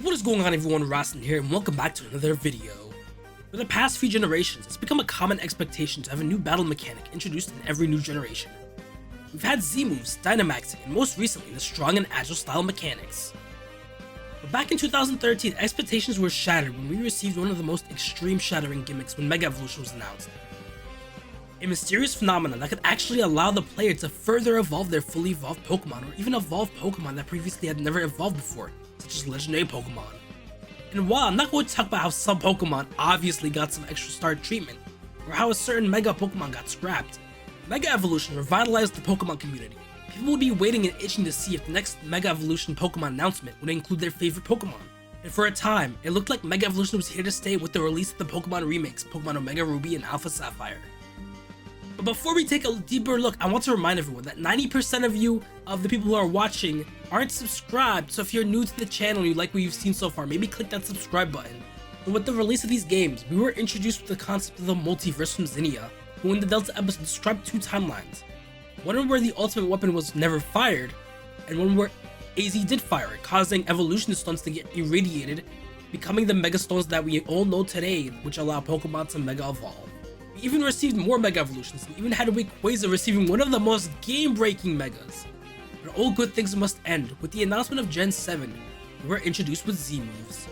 What is going on, everyone? Rostin here, and welcome back to another video. For the past few generations, it's become a common expectation to have a new battle mechanic introduced in every new generation. We've had Z-moves, Dynamaxing, and most recently the strong and agile style mechanics. But back in 2013, expectations were shattered when we received one of the most extreme shattering gimmicks when Mega Evolution was announced. A mysterious phenomenon that could actually allow the player to further evolve their fully evolved Pokemon, or even evolve Pokemon that previously had never evolved before, such as legendary Pokemon. And while I'm not going to talk about how some Pokemon obviously got some extra star treatment, or how a certain Mega Pokemon got scrapped, Mega Evolution revitalized the Pokemon community. People would be waiting and itching to see if the next Mega Evolution Pokemon announcement would include their favorite Pokemon. And for a time, it looked like Mega Evolution was here to stay with the release of the Pokemon remakes, Pokemon Omega Ruby and Alpha Sapphire. But before we take a deeper look, I want to remind everyone that 90% of the people who are watching aren't subscribed, so if you're new to the channel and you like what you've seen so far, maybe click that subscribe button. But with the release of these games, we were introduced with the concept of the multiverse from Zinnia, who in the Delta episode described two timelines. One where the ultimate weapon was never fired, and one where AZ did fire it, causing evolution stones to get irradiated, becoming the Mega Stones that we all know today, which allow Pokemon to Mega Evolve. We even received more Mega Evolutions, and even had Rayquaza receiving one of the most game-breaking Megas. But all good things must end. With the announcement of Gen 7, we were introduced with Z-moves.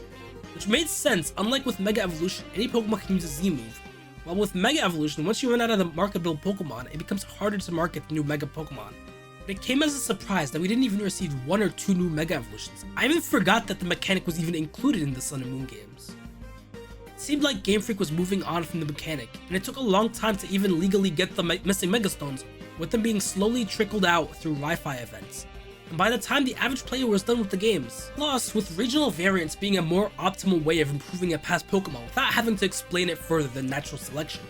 Which made sense. Unlike with Mega Evolution, any Pokemon can use a Z-move. While with Mega Evolution, once you run out of the marketable Pokemon, it becomes harder to market the new Mega Pokemon. But it came as a surprise that we didn't even receive one or two new Mega Evolutions. I even forgot that the mechanic was even included in the Sun and Moon games. It seemed like Game Freak was moving on from the mechanic, and it took a long time to even legally get the missing Mega Stones, with them being slowly trickled out through Wi-Fi events. And by the time the average player was done with the games. Plus, with regional variants being a more optimal way of improving a past Pokemon without having to explain it further than natural selection.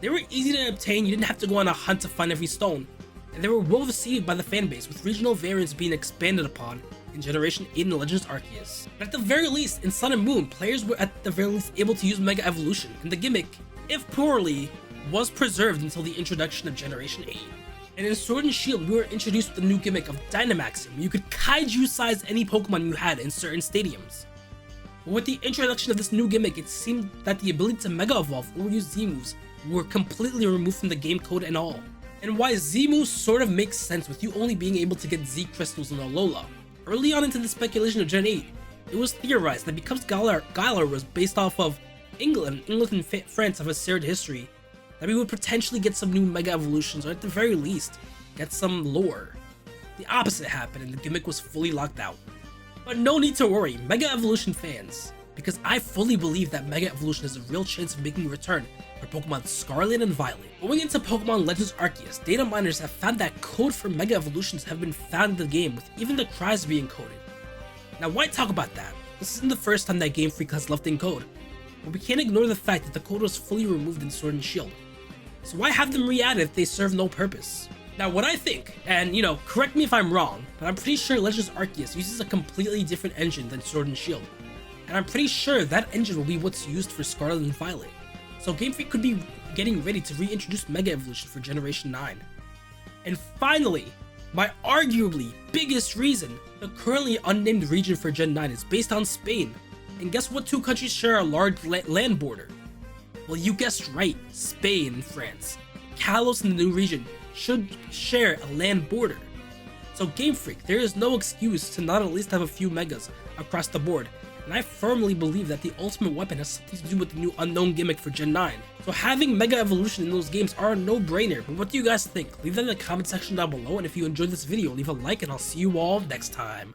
They were easy to obtain, you didn't have to go on a hunt to find every stone, and they were well received by the fanbase, with regional variants being expanded upon in Generation 8 and Legends Arceus. But at the very least, in Sun and Moon, players were at the very least able to use Mega Evolution, and the gimmick, if poorly, was preserved until the introduction of Generation 8. And in Sword and Shield, we were introduced with the new gimmick of Dynamaxing, where you could kaiju-size any Pokemon you had in certain stadiums. But with the introduction of this new gimmick, it seemed that the ability to Mega Evolve or use Z-moves were completely removed from the game code and all. And why Z-moves sort of makes sense with you only being able to get Z crystals in Alola. Early on into the speculation of Gen 8, it was theorized that because Galar was based off of England and France have a shared history, that we would potentially get some new Mega Evolutions, or at the very least, get some lore. The opposite happened and the gimmick was fully locked out. But no need to worry, Mega Evolution fans, because I fully believe that Mega Evolution has a real chance of making a return for Pokemon Scarlet and Violet. Going into Pokemon Legends Arceus, data miners have found that code for Mega Evolutions have been found in the game, with even the cries being coded. Now why talk about that? This isn't the first time that Game Freak has left in code, but we can't ignore the fact that the code was fully removed in Sword and Shield. So why have them re-added if they serve no purpose? Now what I think, and correct me if I'm wrong, but I'm pretty sure Legends Arceus uses a completely different engine than Sword and Shield. And I'm pretty sure that engine will be what's used for Scarlet and Violet. So Game Freak could be getting ready to reintroduce Mega Evolution for Generation 9. And finally, my arguably biggest reason, the currently unnamed region for Gen 9 is based on Spain. And guess what two countries share a large land border? Well, you guessed right, Spain and France. Kalos and the new region should share a land border. So Game Freak, there is no excuse to not at least have a few Megas across the board, and I firmly believe that the ultimate weapon has something to do with the new unknown gimmick for Gen 9. So having Mega Evolution in those games are a no-brainer, but what do you guys think? Leave that in the comment section down below, and if you enjoyed this video, leave a like and I'll see you all next time.